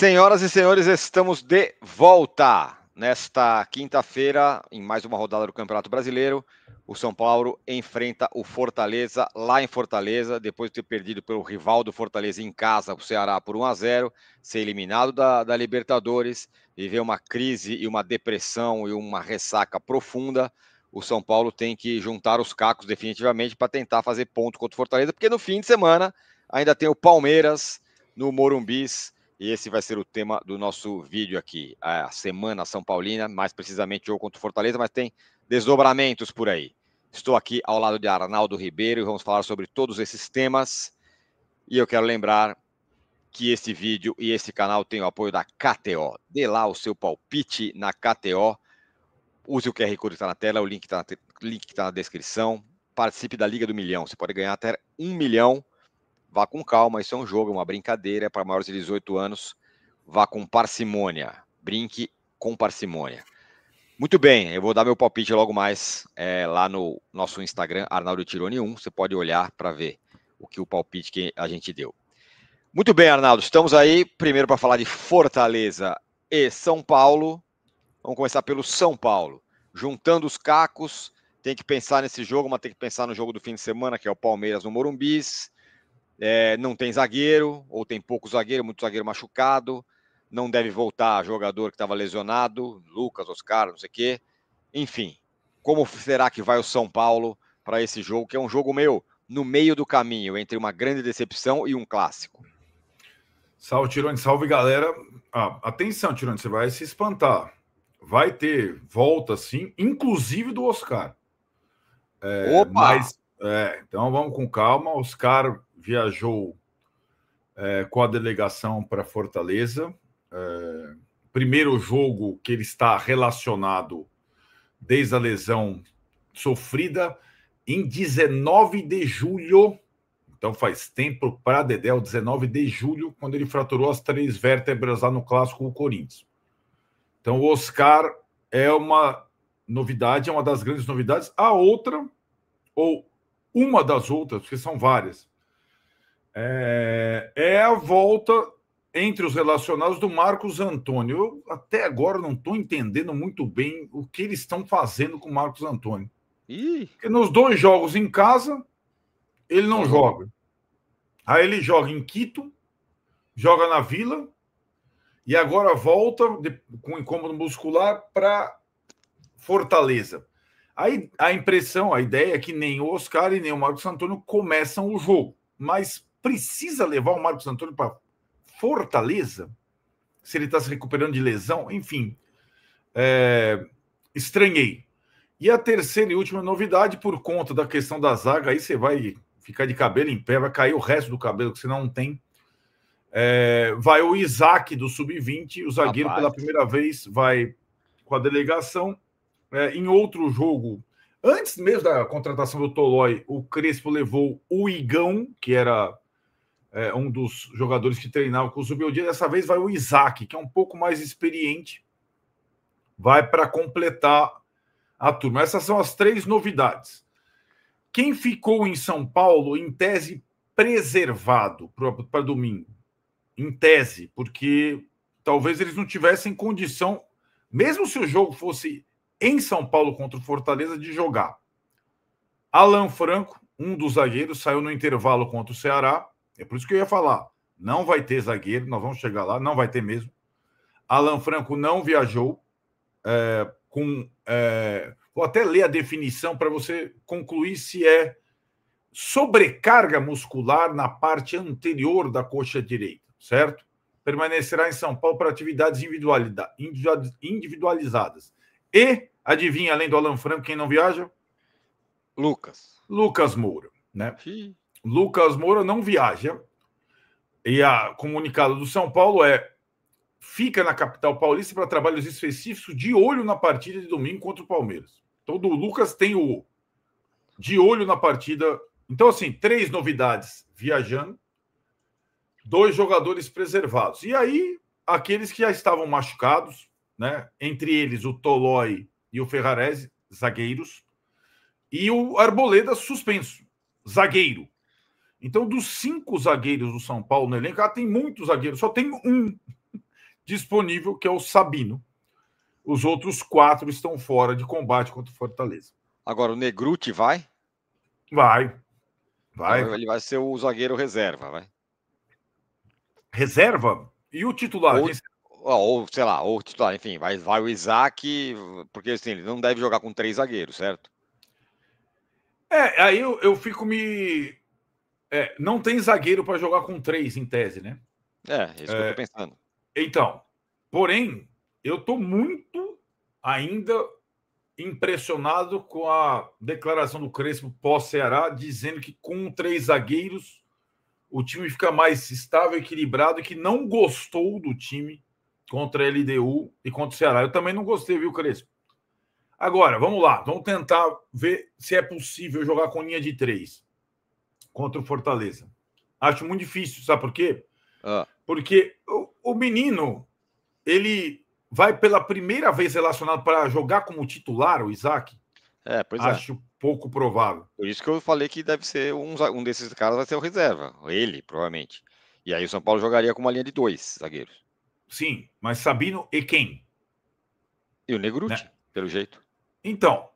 Senhoras e senhores, estamos de volta nesta quinta-feira, em mais uma rodada do Campeonato Brasileiro. O São Paulo enfrenta o Fortaleza lá em Fortaleza, depois de ter perdido pelo rival do Fortaleza em casa, o Ceará, por 1-0, ser eliminado da Libertadores, viver uma crise e uma depressão e uma ressaca profunda. O São Paulo tem que juntar os cacos definitivamente para tentar fazer ponto contra o Fortaleza, porque no fim de semana ainda tem o Palmeiras no Morumbis. E esse vai ser o tema do nosso vídeo aqui, a Semana São Paulina, mais precisamente jogo contra o Fortaleza, mas tem desdobramentos por aí. Estou aqui ao lado de Arnaldo Ribeiro e vamos falar sobre todos esses temas. E eu quero lembrar que esse vídeo e esse canal tem o apoio da KTO. Dê lá o seu palpite na KTO. Use o QR Code que está na tela, o link está na descrição. Participe da Liga do Milhão. Você pode ganhar até 1 milhão. Vá com calma, isso é um jogo, uma brincadeira para maiores de 18 anos. Vá com parcimônia, brinque com parcimônia. Muito bem, eu vou dar meu palpite logo mais lá no nosso Instagram, Arnaldo Tironi 1. Você pode olhar para ver o palpite que a gente deu. Muito bem, Arnaldo, estamos aí primeiro para falar de Fortaleza e São Paulo. Vamos começar pelo São Paulo. Juntando os cacos, tem que pensar nesse jogo, mas tem que pensar no jogo do fim de semana, que é o Palmeiras no Morumbis. Não tem zagueiro, ou tem pouco zagueiro, muito zagueiro machucado, não deve voltar jogador que estava lesionado, Lucas, Oscar, não sei o quê. Enfim, como será que vai o São Paulo para esse jogo, que é um jogo meio no meio do caminho, entre uma grande decepção e um clássico? Salve, Tironi, salve, galera. Atenção, Tironi, você vai se espantar. Vai ter volta, sim, inclusive do Oscar. Opa! Então vamos com calma. Oscar viajou com a delegação para Fortaleza. Primeiro jogo que ele está relacionado desde a lesão sofrida em 19 de julho. Então faz tempo para Dedéu, 19 de julho, quando ele fraturou as 3 vértebras lá no clássico com o Corinthians. Então o Oscar é uma novidade, é uma das grandes novidades. A outra, ou uma das outras, porque são várias, é a volta entre os relacionados do Marcos Antônio. Eu até agora não estou entendendo muito bem o que eles estão fazendo com o Marcos Antônio. Porque nos 2 jogos em casa, ele não joga. Aí ele joga em Quito, joga na Vila, e agora volta com incômodo muscular para Fortaleza. Aí a impressão, a ideia é que nem o Oscar e nem o Marcos Antônio começam o jogo. Mas precisa levar o Marcos Antônio para Fortaleza? Se ele está se recuperando de lesão? Enfim, estranhei. E a terceira e última novidade, por conta da questão da zaga, aí você vai ficar de cabelo em pé, vai cair o resto do cabelo que você não tem. Vai o Isaac do Sub-20, o zagueiro. Rapaz, pela primeira vez vai com a delegação. Em outro jogo, antes mesmo da contratação do Tolói, o Crespo levou o Igão, que era um dos jogadores que treinava com o Zubeldia. Dessa vez vai o Isaac, que é um pouco mais experiente, vai para completar a turma. Essas são as 3 novidades. Quem ficou em São Paulo, em tese, preservado para domingo? Em tese, porque talvez eles não tivessem condição, mesmo se o jogo fosse em São Paulo contra o Fortaleza, de jogar. Alan Franco, um dos zagueiros, saiu no intervalo contra o Ceará. É por isso que eu ia falar. Não vai ter zagueiro, nós vamos chegar lá, não vai ter mesmo. Alan Franco não viajou. Vou até ler a definição para você concluir se é sobrecarga muscular na parte anterior da coxa direita, certo? Permanecerá em São Paulo para atividades individualizadas. E, adivinha, além do Alan Franco, quem não viaja? Lucas Moura, né? Sim. Lucas Moura não viaja. E a comunicado do São Paulo fica na capital paulista para trabalhos específicos, de olho na partida de domingo contra o Palmeiras. Então, o Lucas tem o de olho na partida. Então, assim, 3 novidades viajando, 2 jogadores preservados. E aí, aqueles que já estavam machucados, né? Entre eles o Tolói e o Ferrarese, zagueiros, e o Arboleda suspenso, zagueiro. Então, dos 5 zagueiros do São Paulo no elenco, tem muitos zagueiros, só tem um disponível, que é o Sabino. Os outros 4 estão fora de combate contra o Fortaleza. Agora, o Negruti vai? Vai. Então ele vai ser o zagueiro reserva, vai? Reserva? E o titular? Ou sei lá, ou titular, enfim, vai o Isaac, porque assim, ele não deve jogar com 3 zagueiros, certo? Aí eu fico me... não tem zagueiro para jogar com 3, em tese, né? É isso que eu tô pensando. Então, porém, eu tô muito ainda impressionado com a declaração do Crespo pós-Ceará, dizendo que com 3 zagueiros o time fica mais estável, equilibrado, e que não gostou do time contra a LDU e contra o Ceará. Eu também não gostei, viu, Crespo? Agora, vamos lá. Vamos tentar ver se é possível jogar com linha de 3 contra o Fortaleza. Acho muito difícil, sabe por quê? Porque o menino, ele vai pela primeira vez relacionado para jogar como titular, o Isaac. Acho pouco provável. Por isso que eu falei que deve ser um desses caras, vai ser o reserva. Ele, provavelmente. E aí o São Paulo jogaria com uma linha de 2 zagueiros. Sim, mas Sabino e quem? E o Negruti, né? Pelo jeito. Então,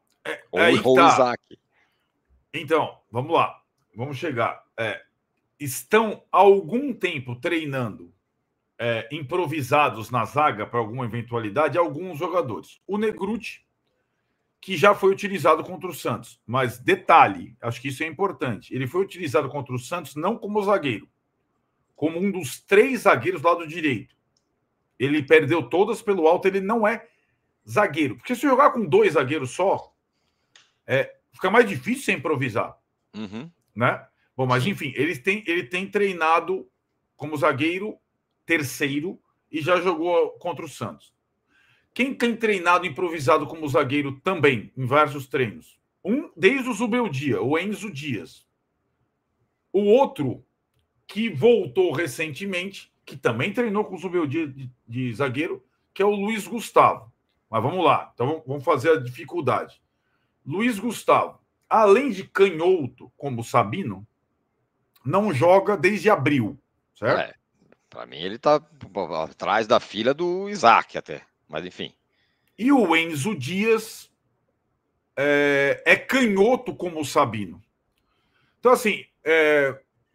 aí ou tá. Isaac. Então, vamos lá. Vamos chegar. Estão há algum tempo treinando improvisados na zaga para alguma eventualidade alguns jogadores. O Negruti, que já foi utilizado contra o Santos. Mas detalhe, acho que isso é importante. Ele foi utilizado contra o Santos não como zagueiro, como um dos 3 zagueiros do lado direito. Ele perdeu todas pelo alto, ele não é zagueiro. Porque se jogar com 2 zagueiros só, fica mais difícil você improvisar. Né? Bom, mas enfim, ele tem treinado como zagueiro terceiro e já jogou contra o Santos. Quem tem treinado improvisado como zagueiro também, em vários treinos? Desde o Zubeldia, o Enzo Dias. O outro, que voltou recentemente, que também treinou com o Zubeldia de zagueiro, que é o Luiz Gustavo. Mas vamos lá, então vamos fazer a dificuldade. Luiz Gustavo, além de canhoto, como o Sabino, não joga desde abril, certo? Para mim ele está atrás da fila do Isaac até, mas enfim. E o Enzo Dias é canhoto como o Sabino. Então, assim,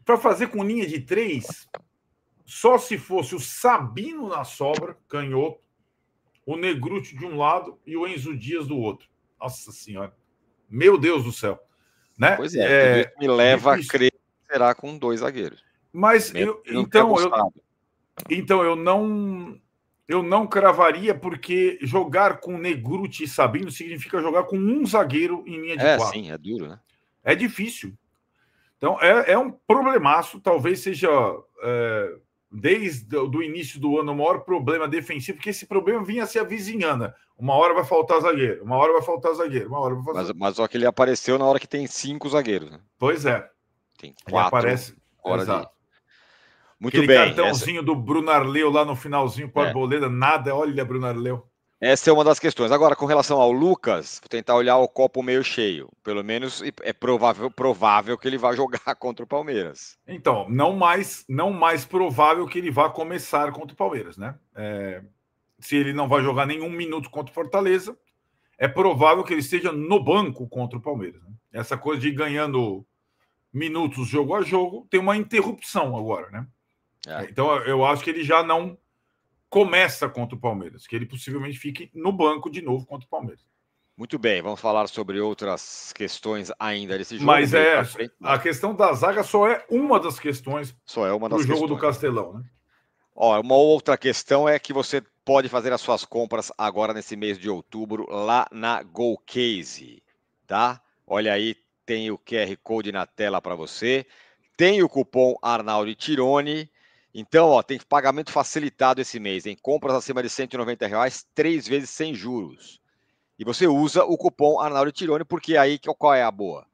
para fazer com linha de 3, só se fosse o Sabino na sobra, canhoto, o Negruti de um lado e o Enzo Dias do outro. Nossa Senhora. Meu Deus do céu. Né? Pois tudo isso me leva a crer que será com 2 zagueiros. Mas então eu não cravaria, porque jogar com Negruti e Sabino significa jogar com um zagueiro em linha de 4. Sim, é duro, né? É difícil. Então, é um problemaço. Talvez seja, desde o início do ano, o maior problema defensivo, porque esse problema vinha se avizinhando. Uma hora vai faltar zagueiro, uma hora vai faltar zagueiro, uma hora vai faltar zagueiro. Mas só que ele apareceu na hora que tem 5 zagueiros, né? Pois é. Tem 4. Ele aparece. Exato. Muito aquele bem. Cartãozinho do Bruno Arleu lá no finalzinho com a Arboleda, nada. Olha, Bruno Arleu. Essa é uma das questões. Agora, com relação ao Lucas, vou tentar olhar o copo meio cheio. Pelo menos é provável que ele vá jogar contra o Palmeiras. Então, não mais provável que ele vá começar contra o Palmeiras, né? Se ele não vai jogar nenhum minuto contra o Fortaleza, é provável que ele esteja no banco contra o Palmeiras. Né? Essa coisa de ir ganhando minutos jogo a jogo tem uma interrupção agora, né? Então, eu acho que ele já não começa contra o Palmeiras, que ele possivelmente fique no banco de novo contra o Palmeiras. Muito bem, vamos falar sobre outras questões ainda desse jogo. Mas a questão da zaga só é uma das questões do jogo do Castelão, né? Uma outra questão é que você pode fazer as suas compras agora nesse mês de outubro lá na GoCase, tá? Olha aí, tem o QR Code na tela para você, tem o cupom Arnaldo Tironi. Então, tem pagamento facilitado esse mês, em compras acima de R$190, 3 vezes sem juros. E você usa o cupom Arnaldo Tironi, porque aí qual é a boa?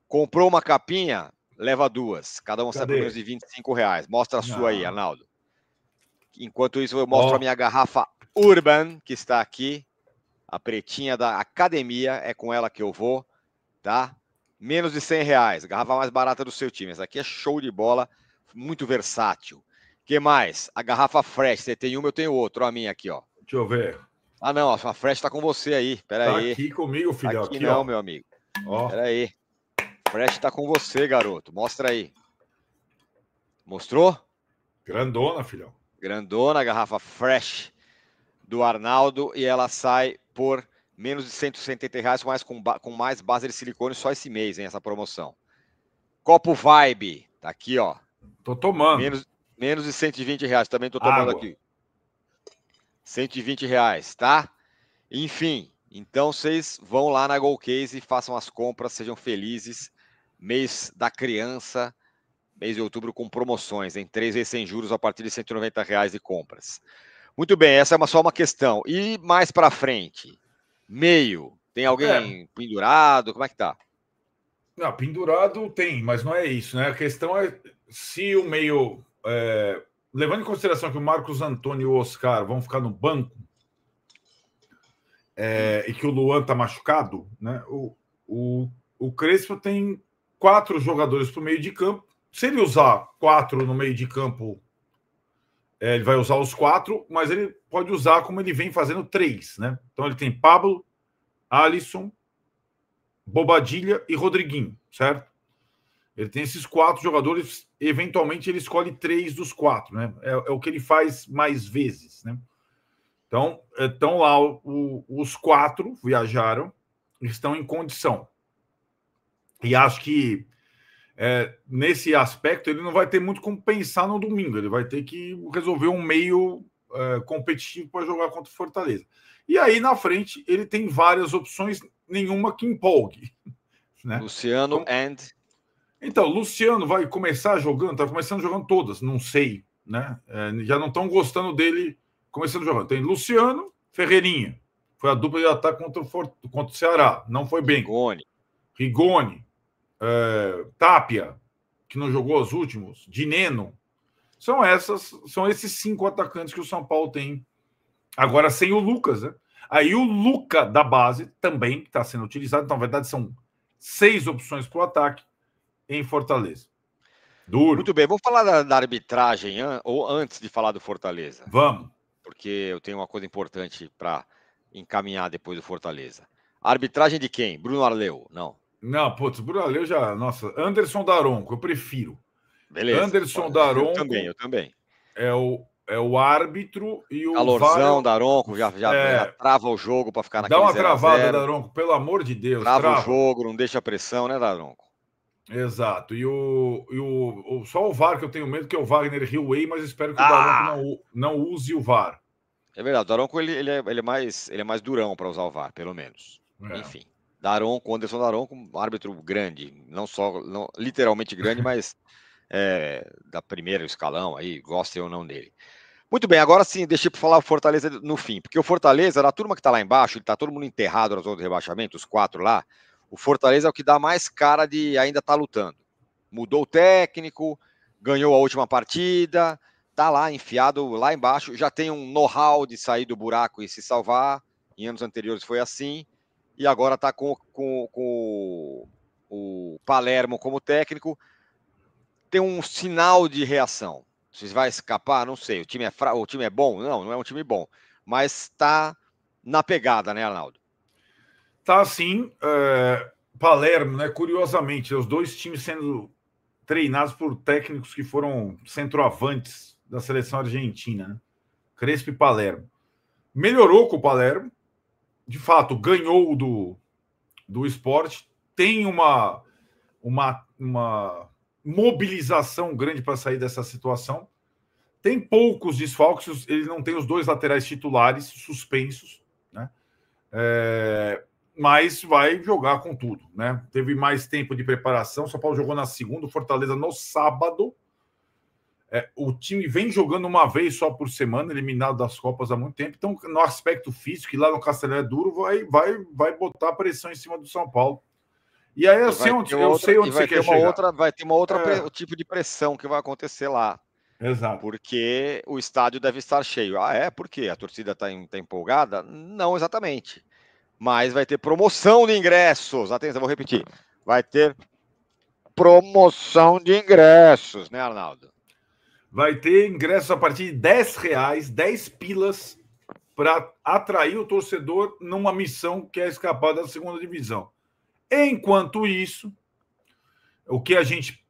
Comprou uma capinha, leva 2. Cada uma sai por menos de R$25. Mostra a sua aí, Arnaldo. Enquanto isso, eu mostro a minha garrafa Urban, que está aqui. A pretinha da academia, é com ela que eu vou, tá? Menos de R$100. Garrafa mais barata do seu time. Essa aqui é show de bola, muito versátil. que mais? A garrafa Fresh. Você tem uma, eu tenho outra. Ó, a minha aqui, ó. Deixa eu ver. Ah, não. A Fresh tá com você aí. Pera Tá aí. aqui comigo, Tá filhão. aqui Aqui, não, ó. meu amigo. Ó. Pera aí. Fresh tá com você, garoto. Mostra aí. Mostrou? Grandona, filhão. Grandona, garrafa Fresh do Arnaldo. E ela sai por menos de R$170, mas com mais base de silicone só esse mês, hein? Essa promoção. Copo Vibe. Tá aqui, ó. Tô tomando. Menos de R$120. Também tô tomando Água. aqui. R$120, tá? Enfim, então vocês vão lá na Golcase e façam as compras, sejam felizes. Mês da criança, mês de outubro com promoções, em 3 vezes sem juros a partir de R$190 de compras. Muito bem, essa é só uma questão. E mais para frente, meio, tem alguém pendurado? Como é que tá? Não, pendurado tem, mas não é isso, né? A questão é se o meio... levando em consideração que o Marcos Antônio e o Oscar vão ficar no banco e que o Luan tá machucado, né? O Crespo tem 4 jogadores para o meio de campo. Se ele usar 4 no meio de campo, ele vai usar os 4, mas ele pode usar como ele vem fazendo 3, né? Então ele tem Pablo, Alisson, Bobadilha e Rodriguinho, certo? Ele tem esses 4 jogadores, eventualmente ele escolhe 3 dos 4, né? É o que ele faz mais vezes, né? Então, estão lá os 4 viajaram, estão em condição. E acho que nesse aspecto ele não vai ter muito como pensar no domingo, ele vai ter que resolver um meio competitivo para jogar contra o Fortaleza. E aí, na frente, ele tem várias opções, nenhuma que empolgue. Né? Luciano Então, Luciano vai começar jogando, tá começando jogando todas, não sei, né? Já não estão gostando dele começando jogando. Tem Luciano, Ferreirinha, foi a dupla de ataque contra o Ceará, não foi bem. Rigoni, Tapia, que não jogou os últimos, Dineno. São esses 5 atacantes que o São Paulo tem. Agora sem o Lucas, né? Aí o Luca da base também está sendo utilizado. Então, na verdade, são 6 opções para o ataque em Fortaleza. Duro. Muito bem, vou falar da arbitragem ou antes de falar do Fortaleza. Vamos. Porque eu tenho uma coisa importante para encaminhar depois do Fortaleza. A arbitragem de quem? Bruno Arleu? Não. Não, putz, Bruno Arleu já... Nossa, Anderson Daronco, eu prefiro. Beleza. Anderson Daronco... Eu também. É o árbitro e o calorzão, Daronco, já trava o jogo para ficar naquele 0-0. Dá uma travada, Daronco, pelo amor de Deus. Trava o jogo, não deixa pressão, né, Daronco? Exato. E só o VAR que eu tenho medo, que é o Wagner Hillway, mas espero que o Daronco não use o VAR. É verdade, o Daronco ele é mais durão para usar o VAR, pelo menos. Enfim. Daronco, Anderson Daronco, um árbitro grande, não literalmente grande, mas da primeira escalão aí, gostem ou não dele. Muito bem, agora sim, deixa eu falar o Fortaleza no fim, porque o Fortaleza, a turma que está lá embaixo, ele está todo mundo enterrado na zona de rebaixamento, os 4 lá, o Fortaleza é o que dá mais cara de ainda estar lutando. Mudou o técnico, ganhou a última partida, tá lá enfiado lá embaixo, já tem um know-how de sair do buraco e se salvar, em anos anteriores foi assim, e agora está com o Palermo como técnico, tem um sinal de reação. Se vai escapar, não sei. O time é bom? Não é um time bom. Mas está na pegada, né, Arnaldo? Tá sim. Palermo, né? Curiosamente, os 2 times sendo treinados por técnicos que foram centroavantes da seleção argentina, né? Crespo e Palermo. Melhorou com o Palermo. De fato, ganhou do Sport. Tem uma mobilização grande para sair dessa situação. Tem poucos desfalques, ele não tem os 2 laterais titulares suspensos, né? Mas vai jogar com tudo, né? Teve mais tempo de preparação, São Paulo jogou na segunda, Fortaleza no sábado. O time vem jogando uma vez só por semana, eliminado das Copas há muito tempo. Então, no aspecto físico, que lá no Castelão é duro, vai botar pressão em cima do São Paulo. E aí eu sei onde você quer chegar. Vai ter uma outra tipo de pressão que vai acontecer lá. Exato. Porque o estádio deve estar cheio. Por quê? A torcida está empolgada? Não exatamente. Mas vai ter promoção de ingressos. Atenção, vou repetir. Vai ter promoção de ingressos, né, Arnaldo? vai ter ingressos a partir de R$10, 10 pilas, para atrair o torcedor numa missão que é escapar da segunda divisão. Enquanto isso, o que a gente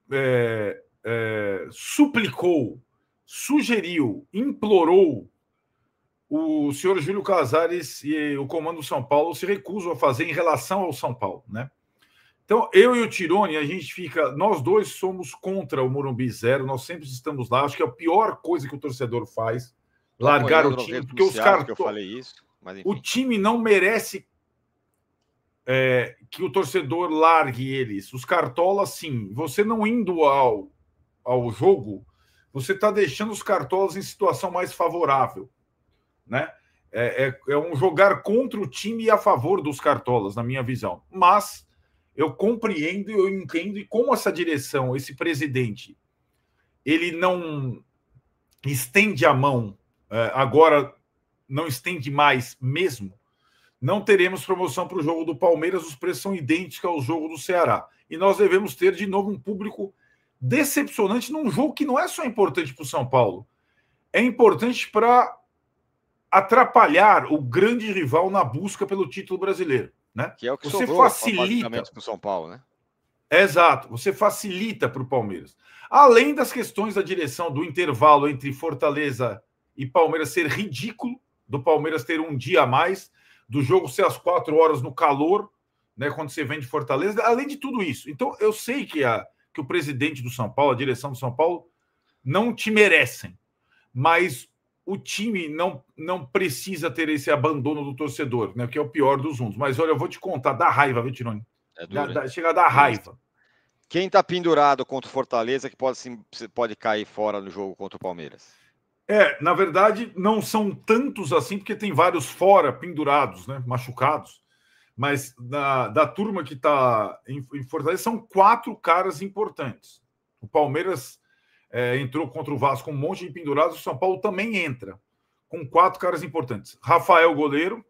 suplicou, sugeriu, implorou, o senhor Júlio Casares e o comando do São Paulo se recusam a fazer em relação ao São Paulo, né? Então, eu e o Tironi, a gente fica... Nós dois somos contra o Morumbi Zero, nós sempre estamos lá. Acho que é a pior coisa que o torcedor faz, largar o time, porque os caras... Eu falei isso, mas enfim. O time não merece que o torcedor largue eles. Os cartolas, sim. Você não indo ao jogo, você está deixando os cartolas em situação mais favorável, né? É um jogar contra o time e a favor dos cartolas, na minha visão. Mas eu compreendo, eu entendo, e como essa direção, esse presidente, ele não estende a mão, agora não estende mais mesmo, não teremos promoção para o jogo do Palmeiras, os preços são idênticos ao jogo do Ceará. E nós devemos ter, de novo, um público decepcionante num jogo que não é só importante para o São Paulo, é importante para atrapalhar o grande rival na busca pelo título brasileiro, né? Que é o que você sobrou, facilita para o São Paulo, né? Exato, você facilita para o Palmeiras. Além das questões da direção do intervalo entre Fortaleza e Palmeiras ser ridículo, do Palmeiras ter um dia a mais, do jogo ser às 4 horas no calor, né, quando você vem de Fortaleza, além de tudo isso. Então, eu sei que o presidente do São Paulo, a direção do São Paulo, não te merecem, mas o time não precisa ter esse abandono do torcedor, né, que é o pior dos mundos. Mas, olha, eu vou te contar, dá raiva, viu, Tironi? Chega a dar raiva. Quem está pendurado contra o Fortaleza que pode cair fora no jogo contra o Palmeiras? Na verdade, não são tantos assim, porque tem vários fora pendurados, né, machucados. Mas da turma que está em Fortaleza, são 4 caras importantes. O Palmeiras entrou contra o Vasco com um monte de pendurados, o São Paulo também entra com 4 caras importantes. Rafael, goleiro,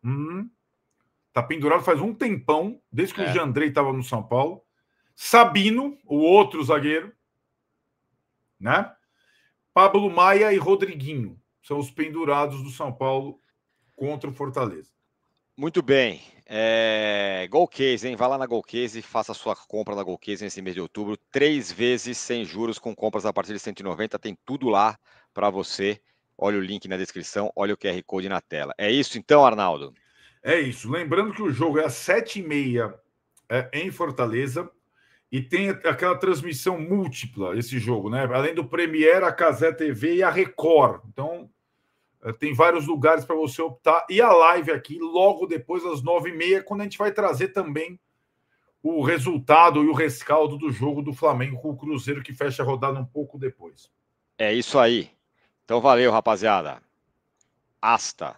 tá pendurado faz um tempão, desde que o Jandrei estava no São Paulo. Sabino, o outro zagueiro, né? Pablo Maia e Rodriguinho são os pendurados do São Paulo contra o Fortaleza. Muito bem. Golcase, hein? Vá lá na Golcase e faça a sua compra na Golcase nesse mês de outubro. 3 vezes sem juros com compras a partir de 190. Tem tudo lá para você. Olha o link na descrição, olha o QR Code na tela. É isso então, Arnaldo? É isso. Lembrando que o jogo é às 7h30 em Fortaleza. E tem aquela transmissão múltipla, esse jogo, né? Além do Premiere, a Cazé TV e a Record. Então, tem vários lugares para você optar. E a live aqui, logo depois, às 9h30, quando a gente vai trazer também o resultado e o rescaldo do jogo do Flamengo com o Cruzeiro, que fecha a rodada um pouco depois. É isso aí. Então, valeu, rapaziada. Hasta.